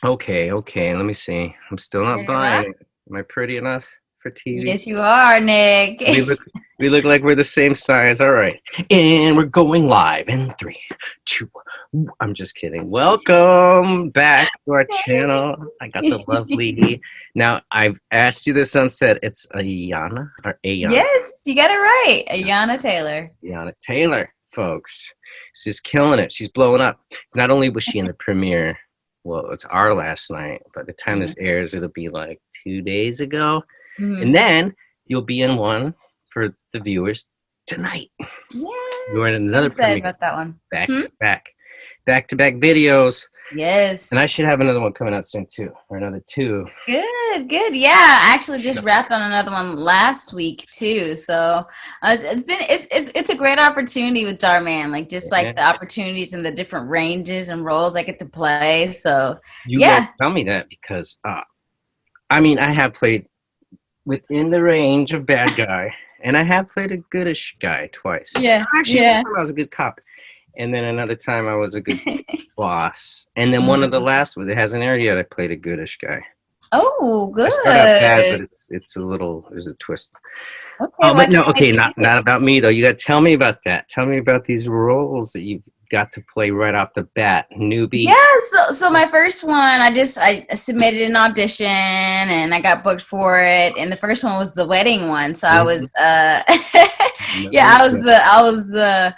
Okay, okay. Let me see. I'm still not There you are. buying it. Am I pretty enough for TV? Yes, you are, Nick. We look we look like we're the same size. All right. And we're going live in three, two. I'm just kidding. Welcome back to our channel. I got the lovely. Now I've asked you this on set. It's Ayana or Ayana. Yes, you got it right. Ayana Taylor. Ayana Taylor, folks. She's killing it. She's blowing up. Not only was she in the premiere, well, it's our last night. By the time this airs, it'll be like 2 days ago. And Mm-hmm. then you'll be in one for the viewers tonight. You're in Yes, so another excited premiere, about that one. back to back, back to back videos. And I Yes. should have another one coming out soon too, or another two. Good, good. Yeah, I actually just wrapped on another one last week too. So it's a great opportunity with Dhar Mann, like just Yeah. like the opportunities and the different ranges and roles I get to play. So You got to yeah. tell me that because, I mean, I have played within the range of bad guy, and I have played a goodish guy twice. Yeah, Actually, one yeah. time I was a good cop, and then another time I was a good boss. And then one of the last ones, it hasn't aired yet, I played a goodish guy. Oh, I start out bad, good. but it's a little, there's a twist. Okay, why But no, can't I okay, keep it? not about me though. You got to tell me about that. Tell me about these roles that you got to play right off the bat. Newbie. Yeah, so my first one, I submitted an audition and I got booked for it. And the first one was the wedding one. So I was yeah, I was The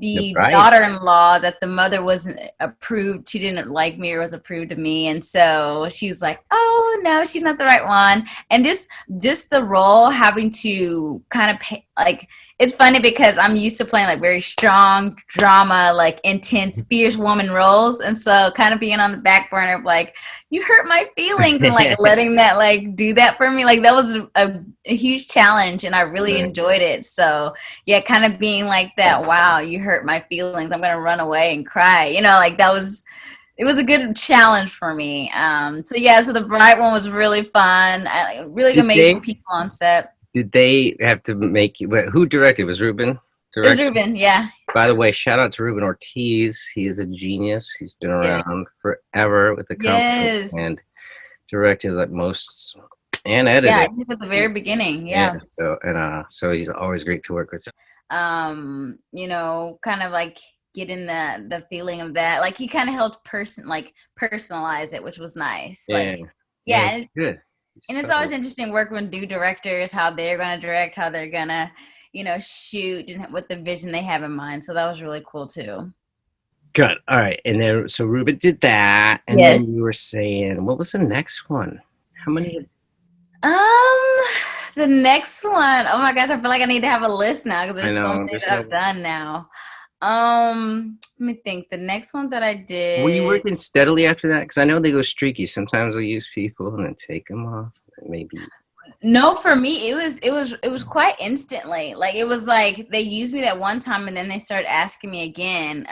the bride. daughter-in-law that the mother wasn't approved. She didn't like me or was approved of me. And so she was like, "Oh, no, she's not the right one." And just the role having to kind of pay, like it's funny because I'm used to playing like very strong drama, like intense, fierce woman roles. And so kind of being on the back burner of like, you hurt my feelings and like letting that like do that for me. Like that was a huge challenge and I really Right. enjoyed it. So yeah, kind of being like that, wow, you hurt my feelings. I'm going to run away and cry. You know, like that was, it was a good challenge for me. So yeah, so the bride one was really fun. Really Did amazing they? people on set. Did they have to make you? Who directed? Was Ruben It was directed? Ruben, yeah. By the way, shout out to Ruben Ortiz. He is a genius. He's been Yeah. around forever with the company Yes. and directed like most and Yeah, edited. he was at the very beginning. Yeah. So he's always great to work with. You know, kind of like getting the feeling of that. Like he kind of helped personalize it, which was nice. Yeah, Like yeah, yeah, he's good. and it's So always interesting working with new directors, how they're gonna direct, how they're gonna, you know, shoot and what the vision they have in mind. So that was really cool too. good. All right, and then so Ruben did that, and then Yes. you were saying what was the next one? How many? Um, the next one, oh my gosh, I feel like I need to have a list now because I there's so know. many There's that so. I've done now. Let me think. The next one that I Were you did. working steadily after that? Because I know they go streaky. Sometimes they'll use people and then take them off. Maybe. No, for me, it was quite instantly. Like it was like they used me that one time and then they started asking me again.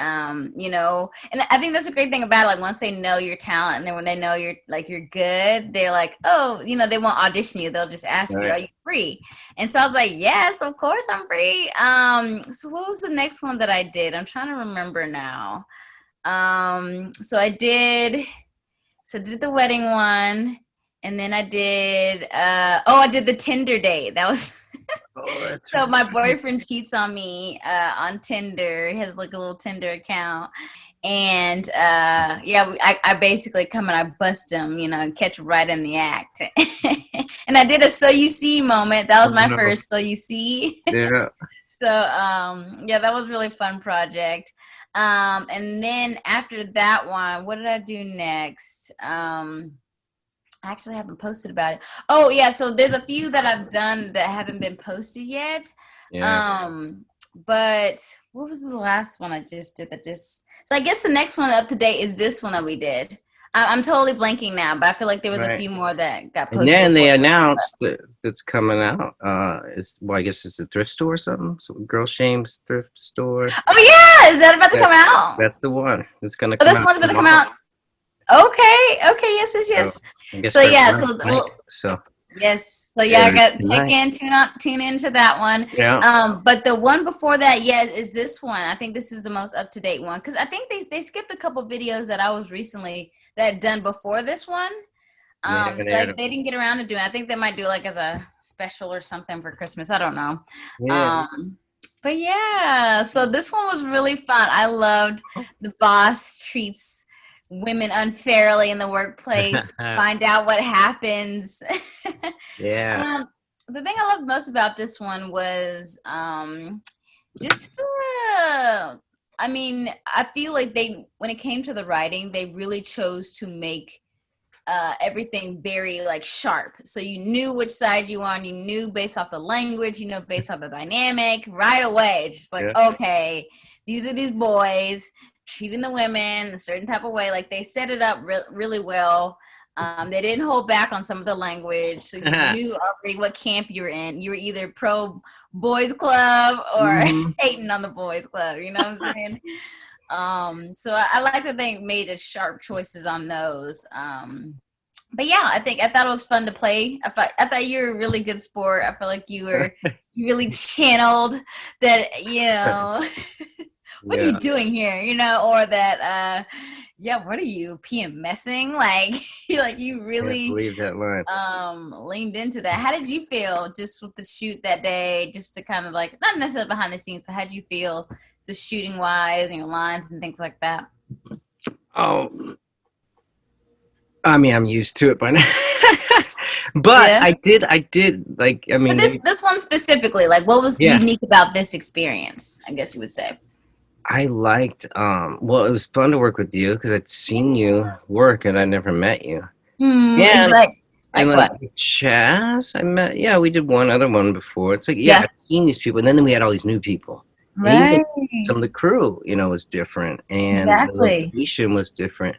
You know, and I think that's a great thing about it. Like once they know your talent and then when they know you're good, they're like, oh, you know, they won't audition you. They'll just ask you, Right. are you free? And so I was like, yes, of course I'm free. So what was the next one that I did? I'm trying to remember now. So I did the wedding one. And then I did the Tinder date. That was Oh, that's so my right. boyfriend cheats on me on Tinder. He has like a little Tinder account. And yeah, I basically come and I bust him, you know, and catch him right in the act. And I did a so you see moment. That was Oh my no. first so you see. Yeah. So yeah, that was a really fun project. And then after that one, what did I do next? I actually haven't posted about it. Oh yeah, so there's a few that I've done that haven't been posted yet. Yeah. Um, but what was the last one I just did? So I guess the next one up to date is this one that we did. I'm totally blanking now, but I feel like there was a Right. few more that got And posted then before. they announced that that's coming out. Is well, I guess it's a thrift store or something. So Girl Shame's thrift store. Oh yeah, is that about to That, come out? that's the one. It's gonna Oh, come this out one's about to come tomorrow. out. Okay, okay, yes, yes, So yes. I guess So we're yeah, live so tonight. well, So yes. So yeah, I airs got check tonight. in, tune into that one. Yeah. But the one before that, yeah, is this one. I think this is the most up to date one because I think they skipped a couple videos that that done before this one. They didn't get around to doing it. I think they might do like as a special or something for Christmas. I don't know. Yeah. But yeah, so this one was really fun. I loved the boss treats women unfairly in the workplace to find out what happens. Yeah. The thing I loved most about this one was just the, I mean, I feel like when it came to the writing, they really chose to make everything very like sharp. So you knew which side you on, you knew based off the language, you know, based off the dynamic right away. It's just like, okay, these are these boys treating the women a certain type of way. Like they set it up really well. They didn't hold back on some of the language. So you knew already what camp you were in. You were either pro boys club or hating on the boys club. You know what I'm saying? So I like that they made a sharp choices on those. But yeah, I thought it was fun to play. I thought you were a really good sport. I feel like you really channeled that, you know, what are you doing here? You know, or that, what are you PMSing? Like you really believe that line. Leaned into that. How did you feel just with the shoot that day? Just to kind of like, not necessarily behind the scenes, but how did you feel just shooting wise and your lines and things like that? Oh, I mean, I'm used to it by now. But I did like, I mean, but this one specifically, like what was unique about this experience, I guess you would say? I liked, well, it was fun to work with you because I'd seen you work and I never met you. Like what? Chaz, I met, we did one other one before. It's like, I've seen these people. And then we had all these new people. Right. Some of the crew, you know, was different. And the location was different.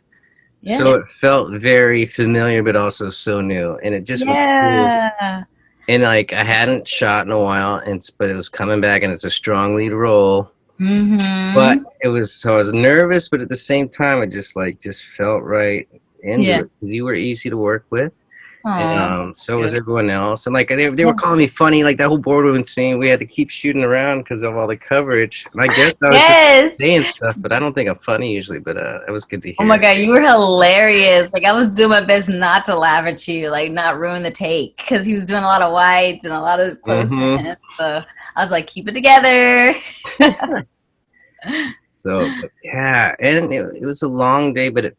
Yeah. So it felt very familiar, but also so new. And it just was cool. And like, I hadn't shot in a while, but it was coming back and it's a strong lead role. But it was, so I was nervous, but at the same time, it just felt right into it because you were easy to work with. And so was everyone else. And like they were calling me funny, like that whole boardroom scene. We had to keep shooting around because of all the coverage. And I guess I was just saying stuff, but I don't think I'm funny usually. But it was good to hear. Oh my god, you were hilarious! Like I was doing my best not to laugh at you, like not ruin the take, because he was doing a lot of whites and a lot of close-ins. So I was like, keep it together. So yeah, and it was a long day, but it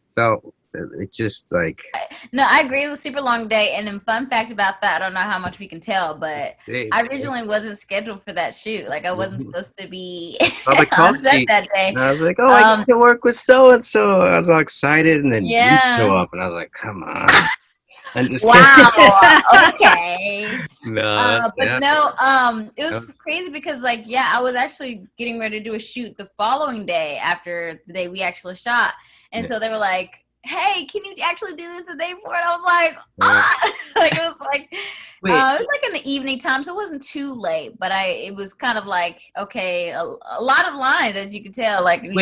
just like, no, I agree. It was a super long day. And then fun fact about that, I don't know how much we can tell, but I originally wasn't scheduled for that shoot. Like I wasn't supposed to be on set that day. And I was like, I get to work with so and so. I was all excited, and then you show up, and I was like, come on. I'm just okay. It was crazy because I was actually getting ready to do a shoot the following day after the day we actually shot, and so they were like, hey, can you actually do this the day before? And I was like, like it was like it was like in the evening time, so it wasn't too late, but it was kind of like, okay, a lot of lines, as you could tell. Like you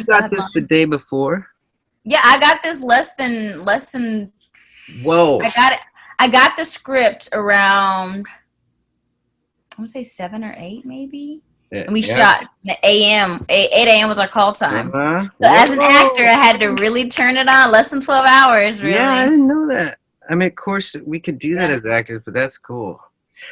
got this the day before? Yeah, I got this less than Whoa. I got the script around, I want to say 7 or 8 maybe. And we shot 8 a.m. was our call time. So as an actor, I had to really turn it on. Less than 12 hours, really. Yeah, I didn't know that. I mean, of course, we could do that as actors, but that's cool.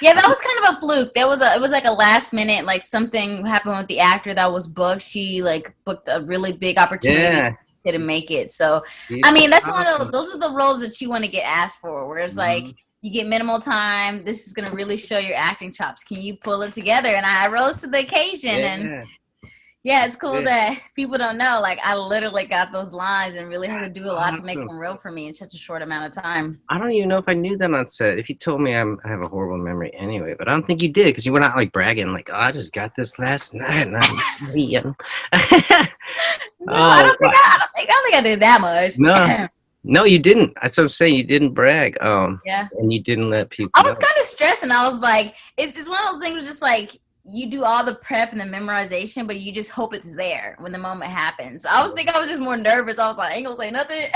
Yeah, that was kind of a fluke. It was like a last minute, like something happened with the actor that was booked. She like booked a really big opportunity to make it. So, I mean, that's those are the roles that you want to get asked for, where it's like, you get minimal time. This is going to really show your acting chops. Can you pull it together? And I rose to the occasion. And it's cool that people don't know. Like, I literally got those lines and really had to do a lot to make them real for me in such a short amount of time. I don't even know if I knew that on set. If you told me, I have a horrible memory anyway. But I don't think you did, because you were not like bragging, like, I just got this last night. And I don't think I did that much. No, you didn't. That's what I'm saying. You didn't brag. And you didn't let people I was kind of stressing. I was like, it's just one of those things where just like, you do all the prep and the memorization, but you just hope it's there when the moment happens. So I was just more nervous. I was like, I ain't gonna say nothing.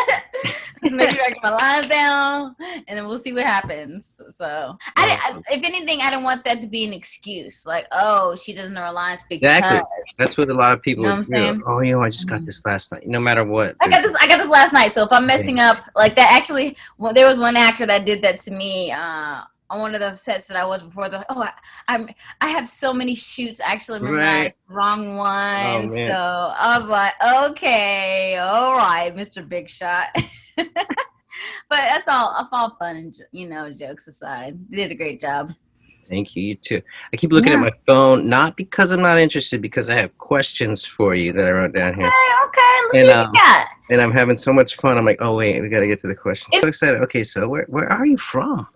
Maybe I get my lines down, and then we'll see what happens. So, if anything, I didn't want that to be an excuse. Like, oh, she doesn't know her lines because. Exactly. That's what a lot of people You know what I'm saying? Oh, I just got this last night. No matter what. I got this last night. So if I'm messing up like that, actually, there was one actor that did that to me. On one of the sets that I was before, I have so many shoots actually memorized wrong one. Oh, so I was like, okay, all right, Mr. Big Shot. But that's all fun and jokes aside. You did a great job. Thank you. You too. I keep looking at my phone, not because I'm not interested, because I have questions for you that I wrote down here. Okay. Let's see what you got. And I'm having so much fun. I'm like, oh wait, we got to get to the question. I'm so excited. Okay, so where are you from?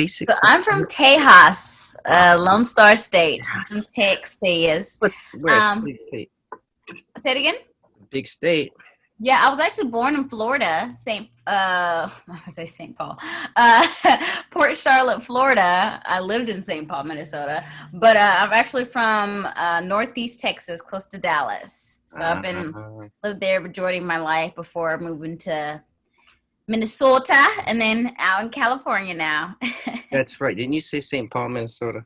So I'm from Tejas, Lone Star State. I'm from Texas. Big state? Say it again. Big state. Yeah, I was actually born in Florida, I say St. Paul, Port Charlotte, Florida. I lived in St. Paul, Minnesota, but I'm actually from Northeast Texas, close to Dallas. So I've lived there majority of my life before moving to Minnesota, and then out in California now. That's right. Didn't you say St. Paul, Minnesota?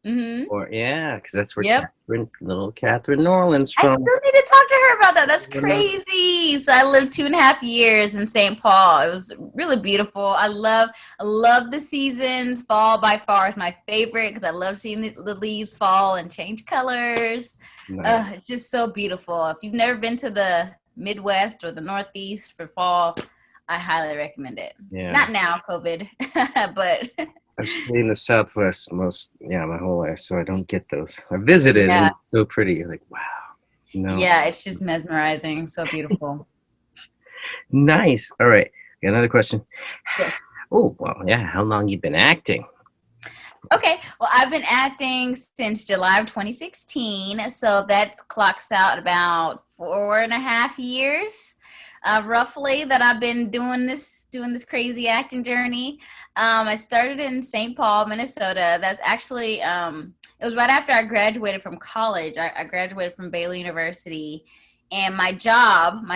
Mm-hmm. Or because that's where little Catherine Norland's from. I still need to talk to her about that. That's crazy. So I lived 2.5 years in St. Paul. It was really beautiful. I love the seasons. Fall by far is my favorite because I love seeing the leaves fall and change colors. Nice. It's just so beautiful. If you've never been to the Midwest or the Northeast for fall, I highly recommend it. Yeah. Not now, COVID, but I've stayed in the Southwest my whole life, so I don't get those. I visited, and it's so pretty. You're like, wow. No. Yeah, it's just mesmerizing. So beautiful. Nice. All right. Got another question. Yes. Oh, well, yeah. How long you been acting? Okay. Well, I've been acting since July of 2016, so that clocks out about 4.5 years. Roughly that I've been doing this crazy acting journey. I started in St. Paul, Minnesota. That's actually it was right after I graduated from college. I graduated from Baylor University, and my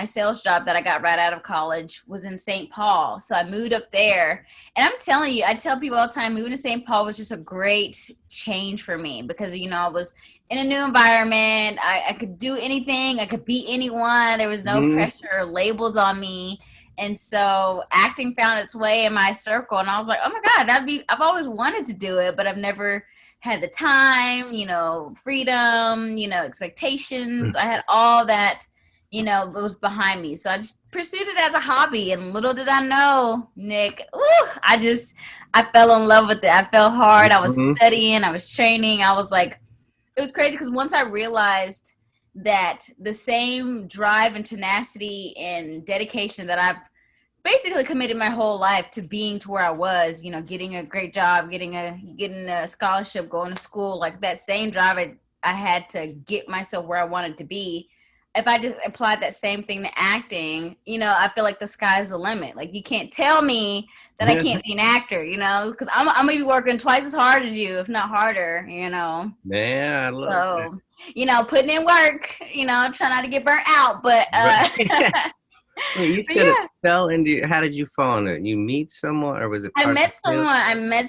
sales job that I got right out of college was in St. Paul. So I moved up there, and I'm telling you, I tell people all the time, moving to St. Paul was just a great change for me because I was in a new environment. I could do anything. I could be anyone. There was no pressure or labels on me. And so acting found its way in my circle. And I was like, oh my God, I've always wanted to do it, but I've never had the time, freedom, expectations. I had all that, it was behind me. So I just pursued it as a hobby. And little did I know, Nick, I fell in love with it. I fell hard. I was studying. I was training. I was like, it was crazy because once I realized that the same drive and tenacity and dedication that I've basically committed my whole life to being to where I was, getting a great job, getting a scholarship, going to school, like that same drive I had to get myself where I wanted to be. If I just applied that same thing to acting, I feel like the sky's the limit. Like, you can't tell me that I can't be an actor, because I'm going to be working twice as hard as you, if not harder, Yeah, I love that. Putting in work, trying not to get burnt out, but Wait, you said it fell into. How did you fall into it? You meet someone, or was it? I met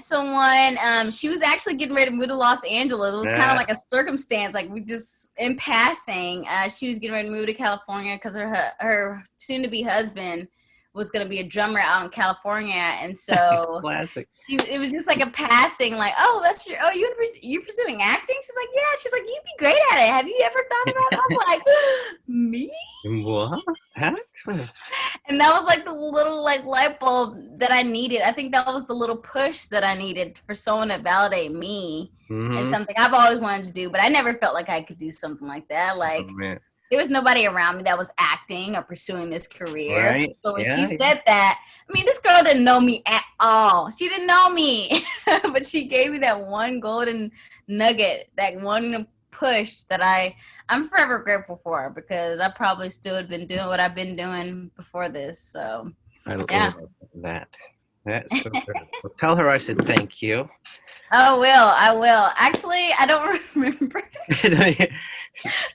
someone. She was actually getting ready to move to Los Angeles. It was kind of like a circumstance. Like, we just in passing. She was getting ready to move to California because her soon-to-be husband was going to be a drummer out in California, and so classic. It was just like a passing, like, you're pursuing acting? She's like, yeah. She's like, you'd be great at it. Have you ever thought about it? I was like, me? What? And that was like the little light bulb that I needed. I think that was the little push that I needed for someone to validate me and something I've always wanted to do, but I never felt like I could do something like that. Like, there was nobody around me that was acting or pursuing this career. Right. So when she said that, this girl didn't know me at all. She didn't know me, but she gave me that one golden nugget, that one push that I'm forever grateful for, because I probably still had been doing what I've been doing before this. So I love that. That's so good. Well, tell her I said thank you. I will. Actually, I don't remember. I don't even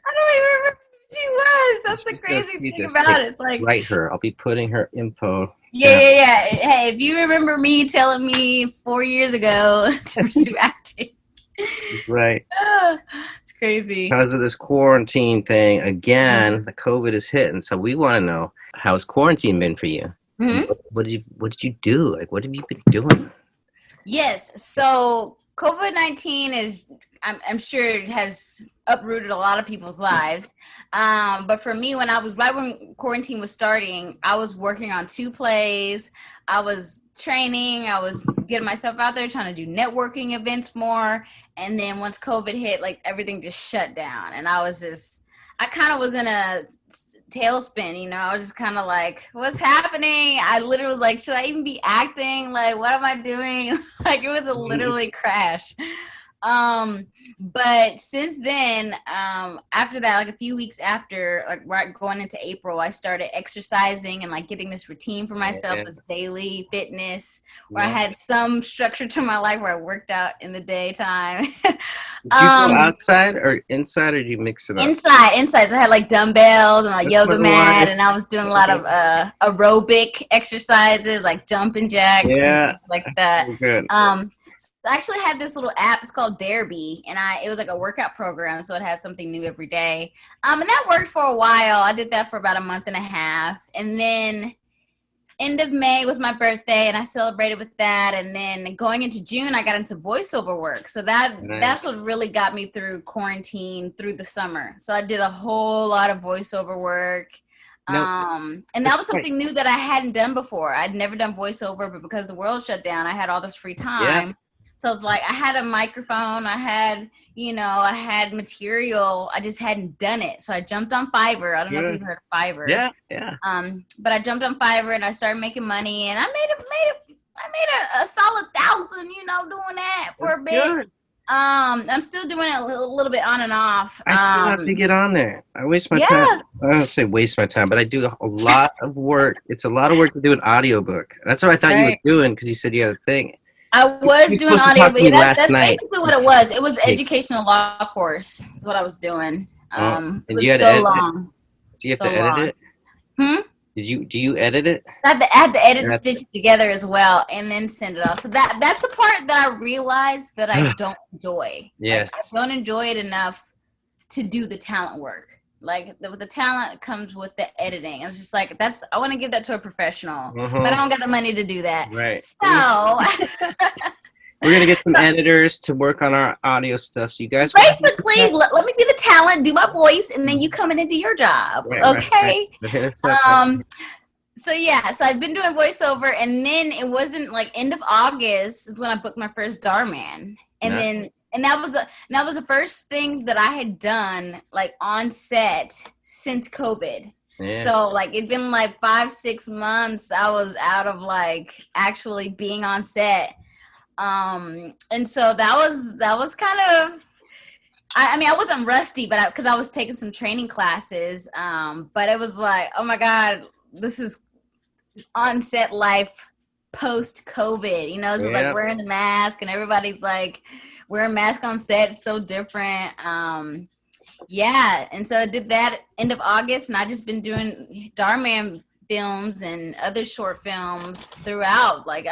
remember who she was. That's the crazy thing about it. It's like, write her. I'll be putting her info. Yeah. Hey, if you remember me telling me 4 years ago to pursue acting. Right. It's crazy. Because of this quarantine thing, again, the COVID is hitting. So we want to know, how's quarantine been for you? Mm-hmm. What did you do? Like, what have you been doing? Yes. So COVID-19 is, I'm sure it has uprooted a lot of people's lives. But for me, right when quarantine was starting, I was working on 2 plays. I was training. I was getting myself out there, trying to do networking events more. And then once COVID hit, like everything just shut down. And I kind of was in a tailspin, I was just kind of like, what's happening? I literally was like, should I even be acting? Like, what am I doing? Like, it was a literally crash. But since then, after that, like a few weeks after, like right going into April, I started exercising and like getting this routine for myself, this daily fitness, where I had some structure to my life, where I worked out in the daytime. Did you go outside or inside, or did you mix it up? Inside. So I had like dumbbells and like yoga mat, and I was doing a lot of aerobic exercises, like jumping jacks and things like that. So good. I actually had this little app. It's called Derby, and it was like a workout program, so it had something new every day. And that worked for a while. I did that for about a month and a half, and then end of May was my birthday, and I celebrated with that. And then going into June, I got into voiceover work. So that's what really got me through quarantine through the summer. So I did a whole lot of voiceover work. And that was something new that I hadn't done before. I'd never done voiceover, but because the world shut down, I had all this free time. Yeah. So I was like, I had a microphone, I had material, I just hadn't done it. So I jumped on Fiverr. I don't know if you've heard of Fiverr. Yeah. But I jumped on Fiverr and I started making money, and I made a solid 1,000, doing that for a bit. Good. I'm still doing it a little bit on and off. I still have to get on there. I waste my time. I don't say waste my time, but I do a lot of work. It's a lot of work to do an audiobook. That's what I thought you were doing, because you said you had a thing. I was doing audio, but that's basically what it was. It was an educational law course. Is what I was doing. It was so long. Do you have to edit it? Do you edit it? I had to edit and stitch it together as well, and then send it off. So that's the part that I realized that I don't enjoy. Yes. Like, I don't enjoy it enough to do the talent work. Like the talent comes with the editing. It's just like I want to give that to a professional, but I don't got the money to do that. Right. So we're gonna get some editors to work on our audio stuff. So you guys basically let me be the talent, do my voice, and then you come in and do your job. Right, okay. Right. So I've been doing voiceover, and then it wasn't like end of August is when I booked my first Dhar Mann, and that was the first thing that I had done like on set since COVID. Yeah. So like it'd been like 5-6 months I was out of like actually being on set. And so that was kind of, I wasn't rusty, but because I was taking some training classes. But it was like, oh my God, this is on set life post COVID. It's just like wearing the mask, and everybody's like wearing masks on set. It's so different. And so I did that end of August, and I just been doing Dhar Mann films and other short films throughout. Like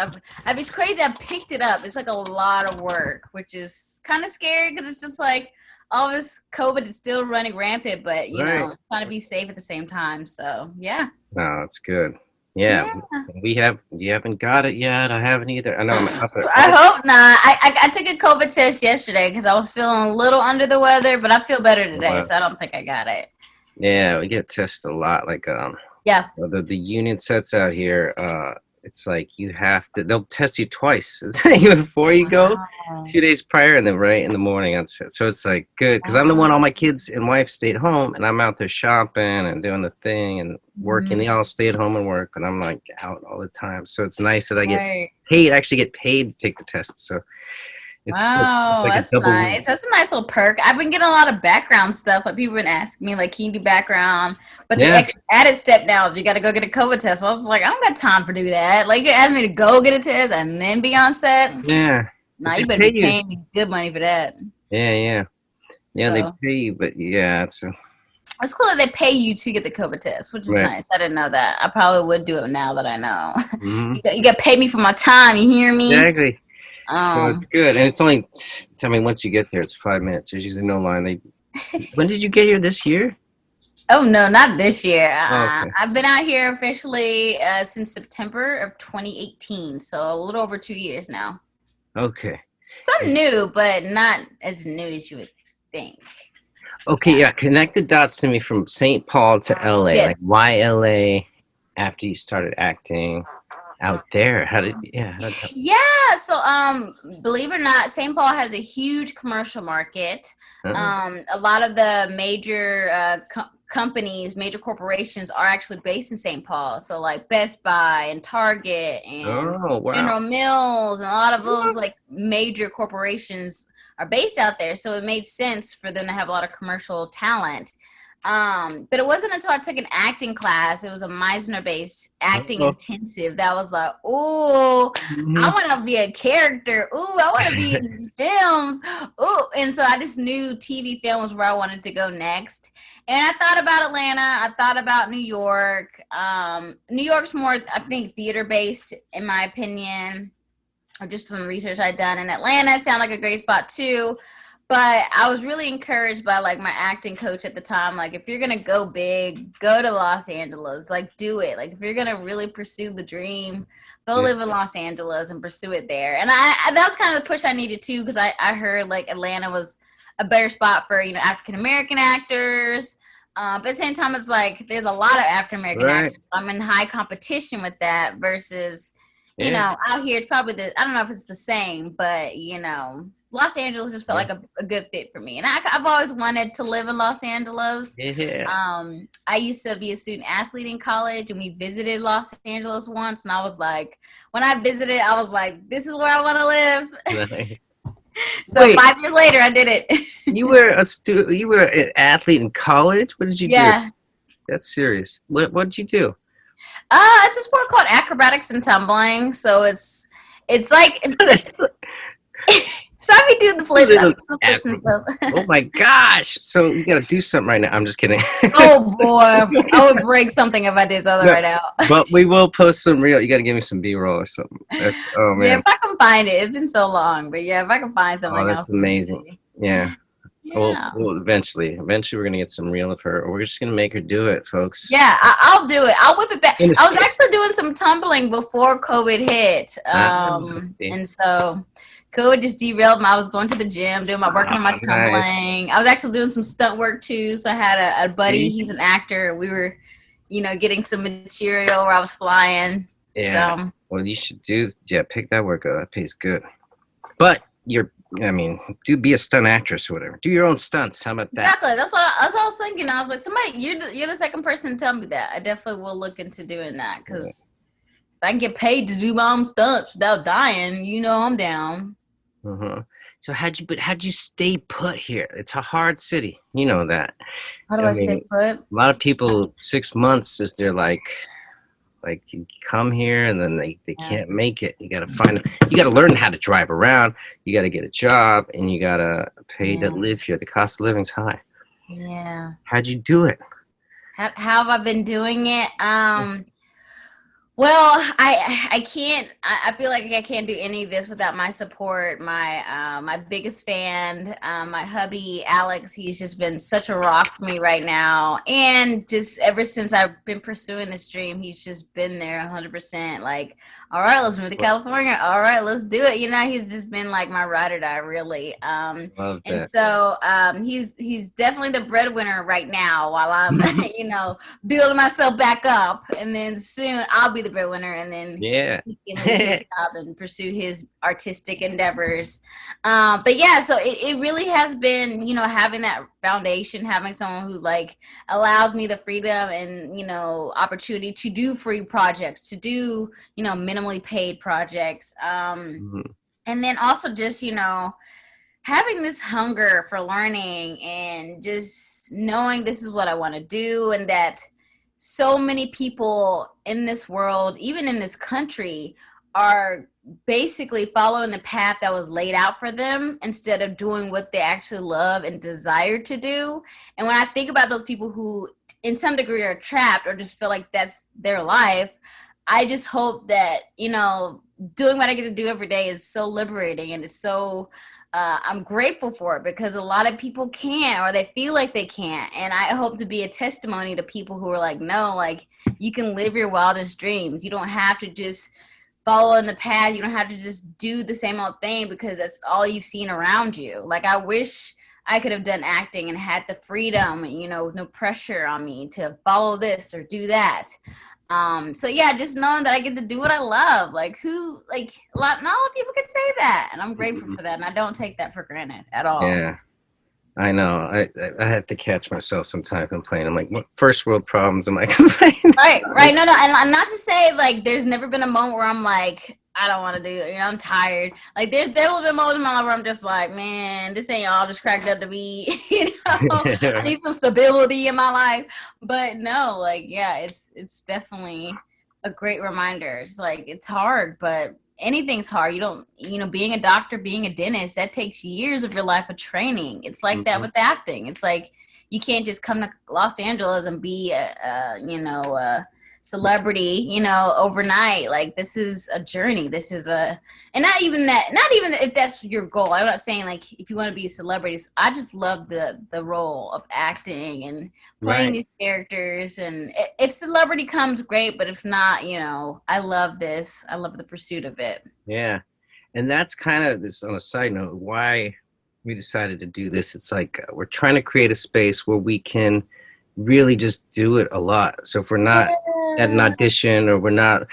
it's crazy. I picked it up. It's like a lot of work, which is kind of scary, because it's just like all this COVID is still running rampant, but trying to be safe at the same time. So no, that's good. You haven't got it yet. I haven't either. I know. I hope not. I took a COVID test yesterday because I was feeling a little under the weather, but I feel better today, so I don't think I got it. Yeah, we get tested a lot. Like the union sets out here. It's like they'll test you twice before you go, 2 days prior, and then right in the morning on set. So it's like good, because I'm the one, all my kids and wife stayed home, and I'm out there shopping and doing the thing and working. They all stay at home and work, and I'm like out all the time. So it's nice that I get paid, actually get paid to take the test. So It's good. It's Wow, like a that's double nice. win. That's a nice little perk. I've been getting a lot of background stuff. Like people been asking me, like, can you do background? But the Yeah, extra added step now is you got to go get a COVID test. I was like, I don't got time for do that. Like you asked me to go get a test and then be on set. yeah. But Nah, they you better pay be you. paying me good money for that. Yeah, yeah, yeah. They So pay you, but yeah, it's cool that they pay you to get the COVID test, which is right. nice. I didn't know that. I probably would do it now that I know. Mm-hmm. You got to pay me for my time. You hear me? Exactly. So it's Um. good, and it's only. I mean, once you get there, it's 5 minutes. There's usually no line. When did you get here this year? Oh no, not this year. Oh, okay. I've been out here officially since September of 2018, so a little over 2 years now. Okay. So I'm new, but not as new as you would think. Okay, yeah. Connect the dots to me from St. Paul to LA. Like Yes. why LA after you started acting out there? Yeah. So believe it or not, St. Paul has a huge commercial market. Uh, A lot of the major companies, major corporations are actually based in St. Paul. So like Best Buy and Target and oh, wow. General Mills and a lot of those like major corporations are based out there. So it made sense for them to have a lot of commercial talent. But it wasn't until I took an acting class, it was a Meisner-based acting Oh. intensive, that was like, oh, I Mhm. want to be a character. Ooh, I want to be in these films. Ooh, and so I just knew TV film was where I wanted to go next. And I thought about Atlanta. I thought about New York. New York's more, I think, theater-based, in my opinion, or just from the research I'd done. And Atlanta sounded like a great spot too. But I was really encouraged by like my acting coach at the time. Like, if you're gonna go big, go to Los Angeles. Like, do it. Like, if you're gonna really pursue the dream, go Yeah. live in Los Angeles and pursue it there. And I that was kind of the push I needed too, because I heard like Atlanta was a better spot for African American actors. But at the same time, it's like there's a lot of African American Right. actors. I'm in high competition with that versus Yeah. out here, it's probably I don't know if it's the same, but Los Angeles just felt Yeah. like a good fit for me. And I've always wanted to live in Los Angeles. Yeah. I used to be a student athlete in college, and we visited Los Angeles once. And I was like, when I visited, I was like, this is where I want to live. Nice. So Wait, 5 years later, I did it. you were a student. You were an athlete in college. What did you do? Yeah. That's serious. What did you do? It's a sport called acrobatics and tumbling. So it's like so I be doing the flips. I be doing the flips and stuff. Oh my gosh! So you gotta do something right now. I'm just kidding. Oh boy, I would break something if I did something No, right now. but we will post some real. You gotta give me some B-roll or something. Oh Yeah, man. if I can find it. It's been so long, but yeah, if I can find Oh, something, that's amazing. Yeah. Yeah. Well, eventually we're gonna get some reel of her, or we're just gonna make her do it, folks. Yeah, I'll do it. I'll whip it back. In a I was skit. actually doing some tumbling before COVID hit, See. and so COVID just derailed me. I was going to the gym, doing working on my Nice. tumbling. I was actually doing some stunt work too. So I had a buddy. He's an actor. We were, getting some material where I was flying. Yeah. So, Well, you should pick that work up. That pays good. But be a stunt actress or whatever. Do your own stunts. How about that? exactly. That's what I was thinking. I was like, somebody, you're the second person to tell me that. I definitely will look into doing that, because if I can get paid to do my own stunts without dying, I'm down. Uh-huh. So how'd you stay put here? It's a hard city. You know that. How do I stay put? A lot of people, 6 months is their like you come here and then they can't make it. You gotta learn how to drive around. You gotta get a job and you gotta pay to live here. The cost of living's high. Yeah. How'd you do it? How have I been doing it? Well, I can't. I feel like I can't do any of this without my support. My biggest fan, my hubby Alex. He's just been such a rock for me right now, and just ever since I've been pursuing this dream, he's just been there 100%. Like, all right, let's move to California. All right, let's do it. He's just been like my ride or die, really. Love And that. so he's definitely the breadwinner right now, while I'm building myself back up, and then soon I'll be the breadwinner, and then he can leave his job and pursue his artistic endeavors. But yeah, so it really has been having that foundation, having someone who like allows me the freedom and opportunity to do free projects, to do minimally paid projects. And then also just, having this hunger for learning and just knowing this is what I want to do, and that so many people in this world, even in this country, are basically following the path that was laid out for them instead of doing what they actually love and desire to do. And when I think about those people who in some degree are trapped or just feel like that's their life, I just hope that, doing what I get to do every day is so liberating, and it's so I'm grateful for it, because a lot of people can't, or they feel like they can't. And I hope to be a testimony to people who are like, no, like, you can live your wildest dreams. You don't have to just follow in the path. You don't have to just do the same old thing because that's all you've seen around you. Like, I wish I could have done acting and had the freedom, no pressure on me to follow this or do that. So yeah, just knowing that I get to do what I love, not a lot of people can say that, and I'm grateful for that, and I don't take that for granted at all. Yeah, I know. I have to catch myself sometimes complaining. I'm like, what first world problems am I complaining? Right. No, and not to say like there's never been a moment where I'm like, I don't want to do it. I'm tired. Like there will be moments in my life where I'm just like, man, this ain't all just cracked up to be. I need some stability in my life. But no, like, yeah, it's definitely a great reminder. It's like, it's hard, but anything's hard. You don't, being a doctor, being a dentist, that takes years of your life of training. It's like that with acting. It's like you can't just come to Los Angeles and be a celebrity, overnight. Like, this is a journey. This is and not even if that's your goal. I'm not saying like if you want to be a celebrity. I just love the role of acting and playing these characters. And if celebrity comes, great. But if not, I love this. I love the pursuit of it. Yeah. And that's kind of this, on a side note, why we decided to do this. It's like we're trying to create a space where we can really just do it a lot. So if we're not at an audition, or we're not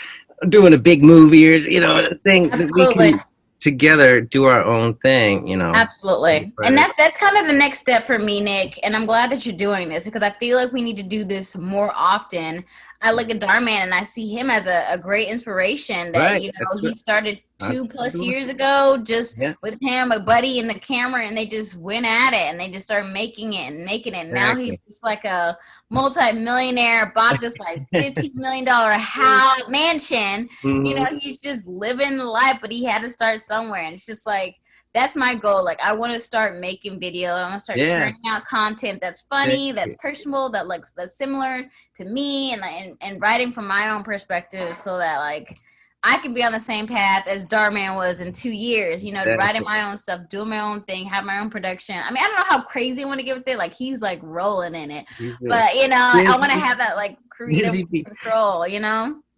doing a big movie, or a thing, that we can together do our own thing, Absolutely. And that's kind of the next step for me, Nick. And I'm glad that you're doing this, because I feel like we need to do this more often. I look at Dhar Mann and I see him as a great inspiration that, he started 2+ years ago, just with him, a buddy in the camera, and they just went at it and they just started making it and making it. Now he's just like a multi-millionaire, bought this like $15 million house mansion. He's just living the life, but he had to start somewhere. And it's just like, that's my goal. Like, I want to start making video. I want to start churning out content that's funny, that's personable, that's similar to me, and writing from my own perspective, so that like I can be on the same path as Dhar Mann was in 2 years. Writing my own stuff, doing my own thing, have my own production. I mean, I don't know how crazy I want to get with it. Like, he's like rolling in it, but I want to have that like creative control.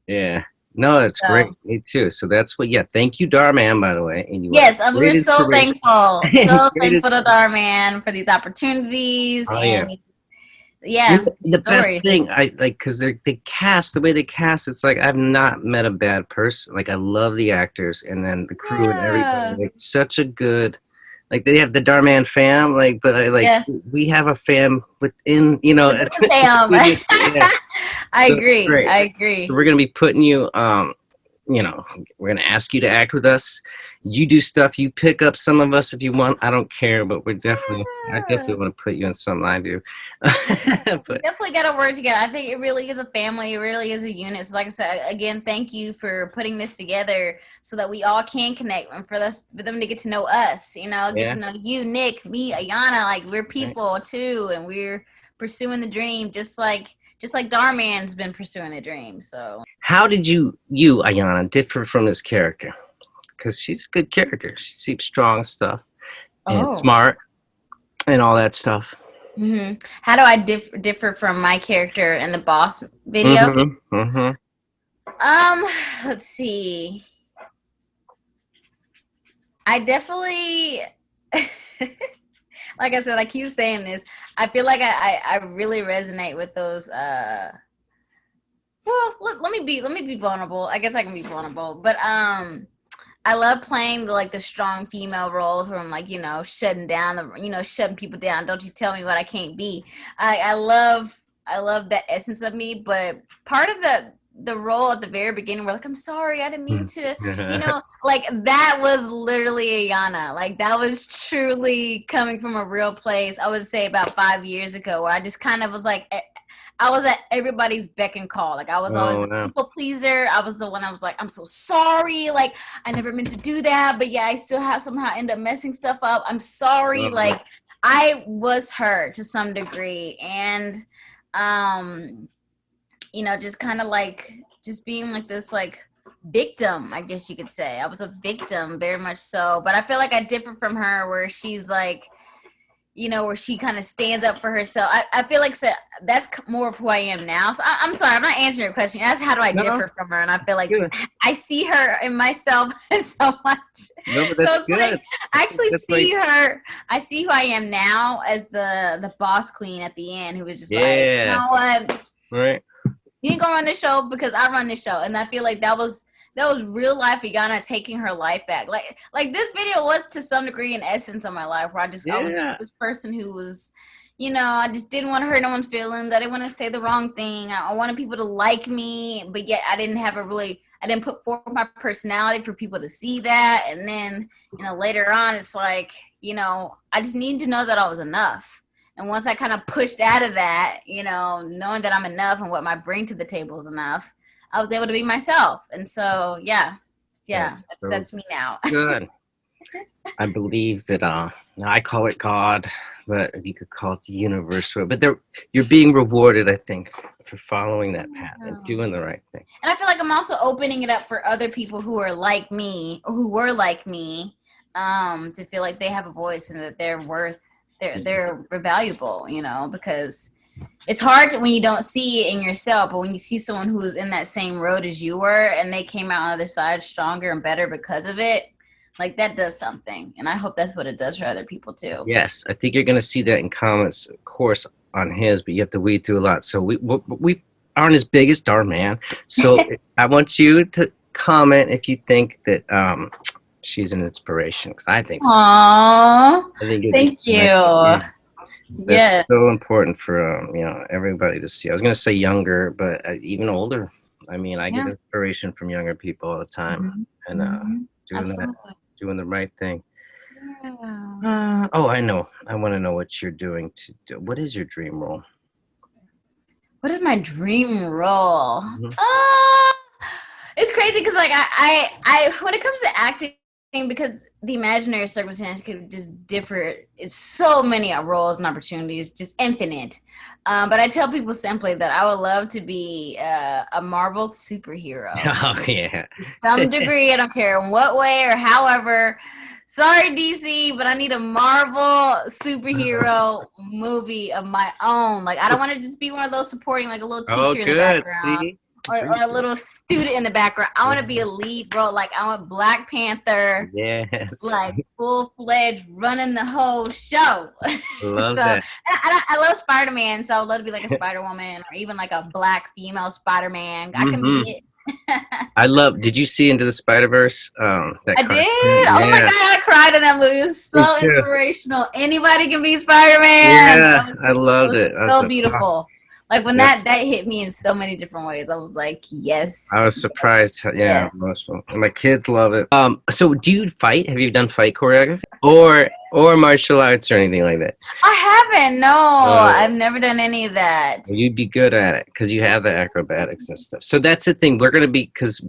Yeah. No, that's great. Me too. So that's what. Yeah, thank you, Dhar Mann, by the way. And we're so thankful, so thankful to Dhar Mann for these opportunities. The best thing I like, because they cast the way they cast. It's like I've not met a bad person. Like, I love the actors, and then the crew and everybody. Like, such a good. Like, they have the Dhar Mann fam. Like, but we have a fam within. Fam. I agree. So we're gonna be putting you. We're gonna ask you to act with us. You do stuff. You pick up some of us if you want. I don't care, but I definitely want to put you in something I do. We definitely got to work together. I think it really is a family. It really is a unit. So, like I said, again, thank you for putting this together so that we all can connect, and for them to get to know us. Get to know you, Nick, me, Ayana. Like, we're people too, and we're pursuing the dream, just like Dhar Mann's been pursuing the dream. So, how did you Ayana differ from this character? Because she's a good character. She seems strong stuff and smart and all that stuff. How do I differ from my character in the Boss video? Let's see. I definitely, like I said, I keep saying this. I feel like I really resonate with those. Well, let me be vulnerable. I guess I can be vulnerable, but I love playing the strong female roles where I'm like, shutting down shutting people down. Don't you tell me what I can't be. I love that essence of me, but part of the role at the very beginning where like, I'm sorry, I didn't mean to, you Yeah. know, like that was literally Ayana. Like that was truly coming from a real place. I would say about 5 years ago, where I just kind of was like, I was at everybody's beck and call. Like I was always Oh, a no. people pleaser. I was the one I was like, I'm so sorry. Like I never meant to do that, but yeah, I still have somehow end up messing stuff up. I'm sorry. Oh, Like I was her to some degree. And you know, just kind of like just being like this like victim, I guess you could say. I was a victim very much so. But I feel like I differ from her where she's like, you know, where she kind of stands up for herself. I feel like that's more of who I am now. So I'm sorry, I'm not answering your question. That's how do I no, differ from her? And I feel like good. I see her in myself so much. No, but So that's it's like good. I actually That's see like, her. I see who I am now as the boss queen at the end, who was just like, you yeah, know what, right. you ain't gonna run this show because I run this show. And I feel like that was real life Ayana taking her life back. Like this video was to some degree an essence of my life where I was Yeah. this person who was, you know, I just didn't want to hurt no one's feelings. I didn't want to say the wrong thing. I wanted people to like me, but yet I didn't put forth my personality for people to see that. And then, you know, later on it's like, you know, I just needed to know that I was enough. And once I kind of pushed out of that, you know, knowing that I'm enough and what I bring to the table is enough, I was able to be myself. And so, yeah, That's so that's me now. good. I believe that I call it God, but you could call it the universe. But you're being rewarded, I think, for following that path and doing the right thing. And I feel like I'm also opening it up for other people who are like me or who were like me, to feel like they have a voice and that they're worth, they're valuable, you know, because it's hard when you don't see it in yourself, but when you see someone who was in that same road as you were and they came out on the other side stronger and better because of it, like that does something. And I hope that's what it does for other people too. Yes, I think you're going to see that in comments, of course, on his, but you have to weed through a lot. So we aren't as big as Dhar Mann. So I want you to comment if you think that she's an inspiration, because I think so. Aww, I think it'd be thank you. yeah. That's Yeah. so important for you know, everybody to see. I was going to say younger, but even older. I mean, I get inspiration from younger people all the time, and doing the right thing. Yeah. Oh, I know. I want to know what you're doing to do. What is your dream role? What is my dream role? Mhm. It's crazy because like I when it comes to acting, because the imaginary circumstance could just differ. It's so many roles and opportunities, just infinite. But I tell people simply that I would love to be a Marvel superhero. Oh yeah. To some degree, I don't care in what way or however. Sorry, DC, but I need a Marvel superhero movie of my own. Like, I don't want to just be one of those supporting, like a little Oh, teacher in the good. background See, or a little student in the background. I want to be a lead role. Like, I want Black Panther, yes. like full-fledged running the whole show. Love So that. I love Spider-Man, so I would love to be like a Spider-Woman or even like a Black female Spider-Man. I can be it. I love. Did you see Into the Spider-Verse? That I cartoon? did. Oh my Yeah. god, I cried in that movie. It was so Yeah. inspirational. Anybody can be Spider-Man. Yeah, I loved it. I was So like, beautiful. Like when yeah. that hit me in so many different ways. I was like, yes. I was surprised. Yeah, Yeah. emotional. And my kids love it. So do you fight? Have you done fight choreography or martial arts or anything like that? I haven't. No, I've never done any of that. You'd be good at it because you have the acrobatics and stuff. So that's the thing. We're gonna be, because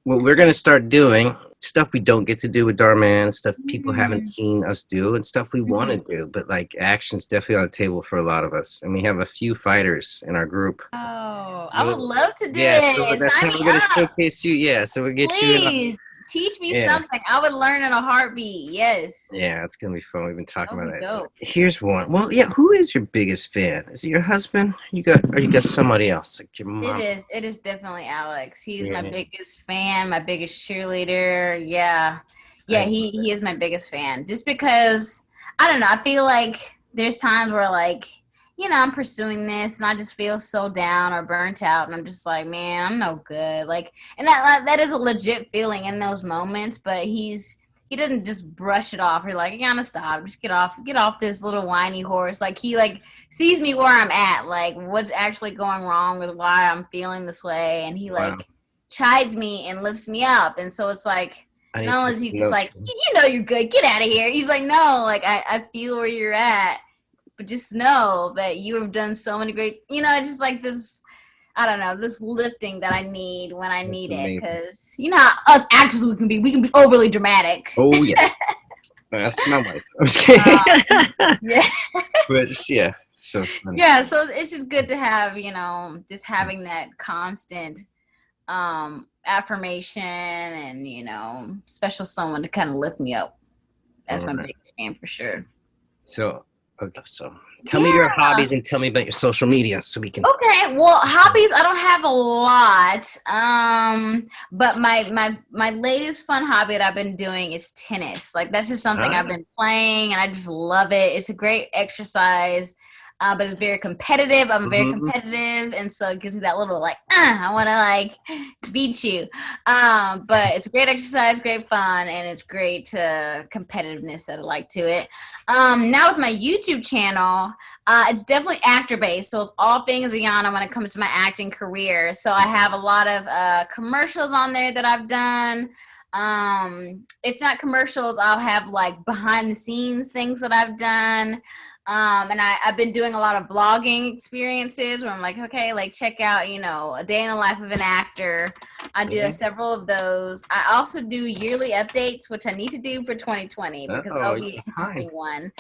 what we're gonna start doing, stuff we don't get to do with Dhar Mann, stuff people haven't seen us do, and stuff we want to do. But like, action's definitely on the table for a lot of us, and we have a few fighters in our group. Oh, I would love to do So it. that's Sign how me we're gonna up. showcase you. Yeah, so we'll get you in. Please teach me Yeah. something. I would learn in a heartbeat. Yes. Yeah, it's gonna be fun. We've been talking That about would be that. So dope. here's one. Well, yeah. Who is your biggest fan? Is it your husband? Or you got somebody else, like your mom? It is definitely Alex. He's my Yeah. biggest fan, my biggest cheerleader. Yeah. Yeah, he is my biggest fan. Just because I don't know, I feel like there's times where like, you know, I'm pursuing this and I just feel so down or burnt out and I'm just like, man, I'm no good. Like, and that is a legit feeling in those moments, but he's he doesn't just brush it off. He's like, Ayana, stop, just get off this little whiny horse. Like he like sees me where I'm at, like what's actually going wrong with why I'm feeling this way, and he like chides me and lifts me up. And so it's like, no, is he just like, you know, you're good, get out of here. He's like, no, like I feel where you're at, but just know that you have done so many great, you know, it's just like this, I don't know, this lifting that I need when I need it, because you know how us actors we can be overly dramatic. Oh yeah, that's my wife. I'm just kidding. Yeah, but yeah, it's so funny. Yeah, so it's just good to have, you know, just having that constant affirmation and, you know, special someone to kind of lift me up. That's my biggest fan for sure. So tell me your hobbies and tell me about your social media so we can. Okay, well, hobbies, I don't have a lot. But my latest fun hobby that I've been doing is tennis. Like that's just something I've been playing and I just love it. It's a great exercise. But it's very competitive. I'm very competitive, and so it gives you that little like, I want to like beat you. But it's a great exercise, great fun, and it's great competitiveness that I like to it. Now with my YouTube channel, it's definitely actor based, so it's all things Ayana when it comes to my acting career. So I have a lot of commercials on there that I've done. If not commercials, I'll have like behind the scenes things that I've done. And I've been doing a lot of blogging experiences where I'm like, okay, like check out, you know, a day in the life of an actor. I do several of those. I also do yearly updates, which I need to do for 2020 because that'll be an interesting one.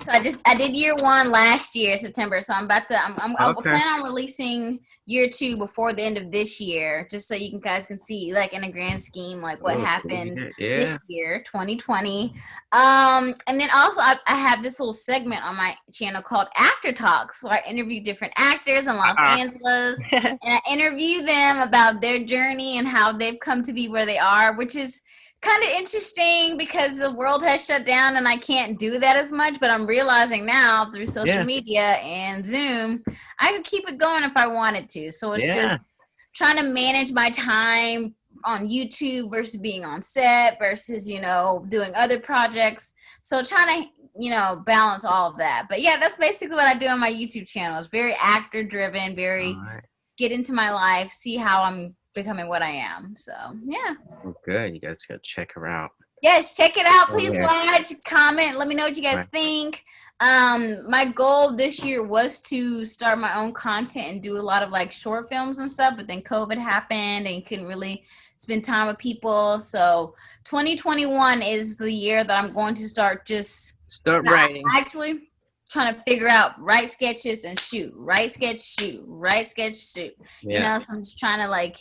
So I did year one last year, September. So I'm planning on releasing year two before the end of this year, just so you guys can see, like in a grand scheme, like what happened this year, 2020. And then also I have this little segment on my channel called Actor Talks, where I interview different actors in Los Angeles, and I interview them about their journey and how they've come to be where they are, which is kind of interesting because the world has shut down and I can't do that as much, but I'm realizing now through social media and Zoom, I could keep it going if I wanted to. So it's just trying to manage my time on YouTube versus being on set versus, you know, doing other projects. So trying to, you know, balance all of that. But yeah, that's basically what I do on my YouTube channel. It's very actor driven, very get into my life, see how I'm becoming what I am. So yeah. Oh, good. You guys gotta check her out. Yes, check it out. Please watch, comment, let me know what you guys think. My goal this year was to start my own content and do a lot of like short films and stuff, but then COVID happened and you couldn't really spend time with people. So 2021 is the year that I'm going to start writing. Actually trying to figure out write sketches and shoot, write sketch, shoot, write sketch, shoot. You know, so I'm just trying to like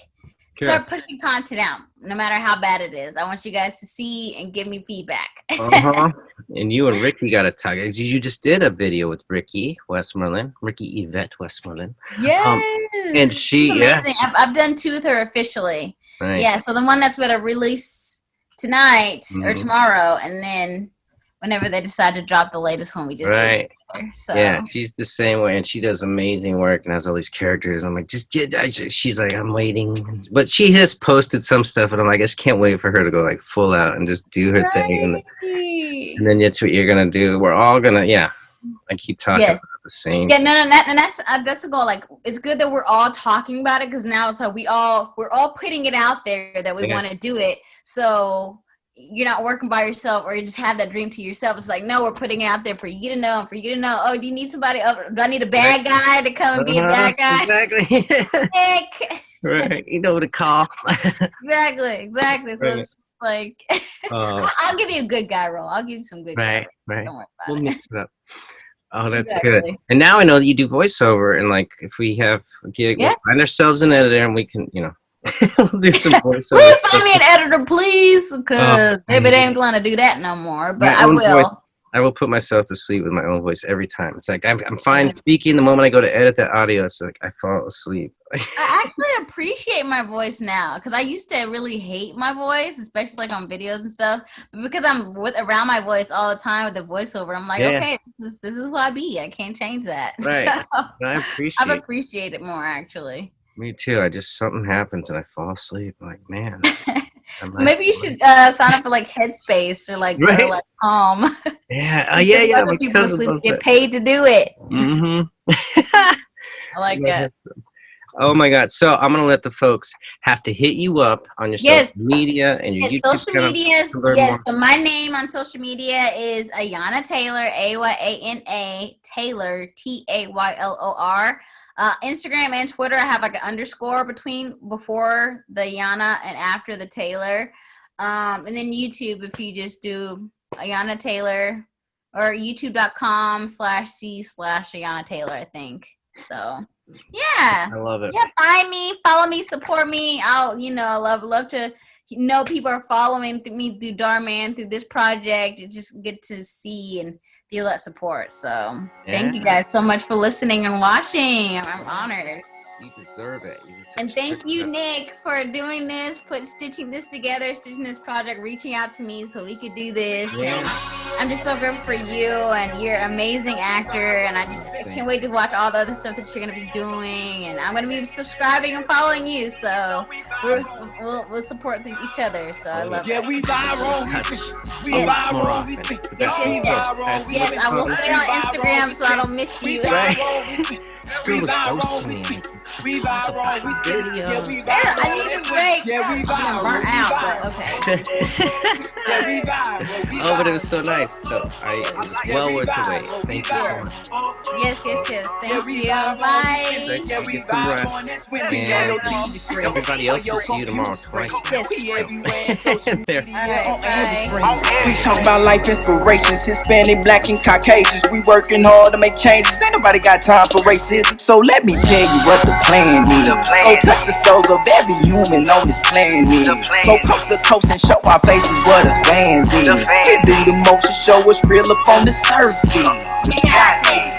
start pushing content out, no matter how bad it is. I want you guys to see and give me feedback. And you and Riki got to talk. You just did a video with Riki Westmoreland, Yvette Westmoreland. Yes. And she, amazing. I've done two with her officially. Nice. Yeah, so the one that's going to release tonight or tomorrow, and then whenever they decide to drop the latest one, we just did. So. Yeah, she's the same way, and she does amazing work and has all these characters. I'm like, she's like, I'm waiting. But she has posted some stuff, and I'm like, I just can't wait for her to go like full out and just do her thing. And then that's what you're going to do. We're all going to, I keep talking about the same. Yeah, no, and that's the goal. Like, it's good that we're all talking about it because now it's like we're all putting it out there that we want to do it. So you're not working by yourself or you just have that dream to yourself. It's like, no, we're putting it out there for you to know and for you to know. Oh, do you need somebody? Do I need a bad guy to come and be a bad guy? Exactly. Right. You know what to call. Exactly. So it's just like, I'll give you a good guy role. I'll give you some good guy roles. Right. Don't worry about We'll it. mix it up. Oh, that's good. And now I know that you do voiceover, and like if we have we'll find ourselves an editor and we can, you know, we'll do some voiceover. Please find me an editor, please, because maybe they don't want to do that no more. But I will. I will put myself to sleep with my own voice every time. It's like I'm fine speaking. The moment I go to edit that audio, it's like I fall asleep. I actually appreciate my voice now because I used to really hate my voice, especially like on videos and stuff. But because I'm around my voice all the time with the voiceover, I'm like, okay, this is who I be. I can't change that. Right. So I've I appreciated it more actually. Me too. Something happens and I fall asleep. I'm like, man. Maybe you should sign up for like Headspace or like Right? Calm. Yeah. Yeah. Other people Because to sleep get paid to do it. Mm-hmm. I like that. Oh my God. So I'm going to let the folks have to hit you up on your social media and your YouTube social channel. Medias. Yes. So my name on social media is Ayana Taylor, Ayana Taylor, Taylor. Instagram and Twitter, I have like an underscore before the Ayana and after the Taylor. And then YouTube, if you just do Ayana Taylor or youtube.com/C/Ayana Taylor, I think. So yeah, I love it. Yeah, find me, follow me, support me. I'll, love to know people are following me through Dhar Mann, through this project, and just get to see and feel that support. So thank you guys so much for listening and watching. I'm honored. You deserve it. And thank you, Nick, for doing this, stitching this together, stitching this project, reaching out to me so we could do this. Yeah. And I'm just so grateful for you, and you're an amazing actor, and I can't wait to watch all the other stuff that you're going to be doing. And I'm going to be subscribing and following you, so we'll support each other. So I love it. Yeah, we viral. Yes, I will stay on Instagram so I don't miss you. We viral, we spin. Yeah, we viral. Yeah, I need a break. Yeah, we viral. I'm burnt out, but okay. Yeah, we viral. Oh, but it was so nice. So it was well worth the wait. Thank you so much. Yes. Thank you. Bye. Get some rest. And everybody else will see you tomorrow twice. There. We talk about life inspirations, Hispanic, Black, and Caucasians. We working hard to make changes. Ain't nobody got time for racism. So let me tell you what the plan is. Go touch the souls of every human on this planet. Go coast to coast and show our faces what the fans is. We do the most to show us real up on the surface.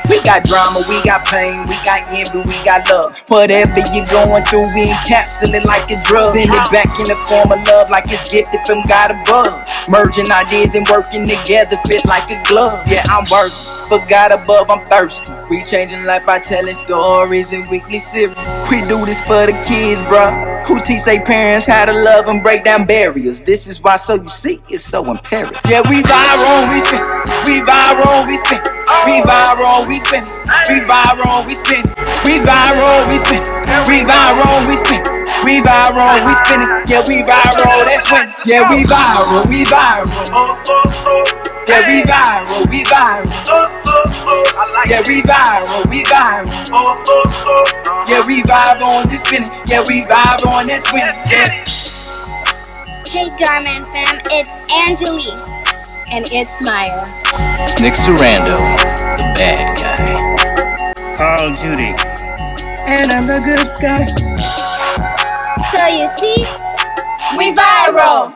We got drama, we got pain, we got envy, we got love. Whatever you're going through, we encapsulate it like a drug. Send it back in the form of love like it's gifted from God above. Merging ideas and working together fit like a glove. Yeah, I'm working. For God above, I'm thirsty. We changing life by telling stories and weekly series. We do this for the kids, bruh, who teach their parents how to love and break down barriers. This is why, so you see, it's so imperative. Yeah, we viral, we spin. We viral, we spin. We viral, we spin. We viral, we spin. We viral, we spin. We viral, we spin. We viral, we spin it. Yeah, we viral, that's when. Yeah, we viral, we viral. Yeah, we viral, we viral. Yeah, we viral, we viral. Yeah, we vibe on this spin. Yeah, we vibe on that spin. Yeah. Hey Dhar Mann fam, it's Angelique. And it's Mair. Nick Sarando, the bad guy. Carl Judy. And I'm the good guy. So you see, We viral.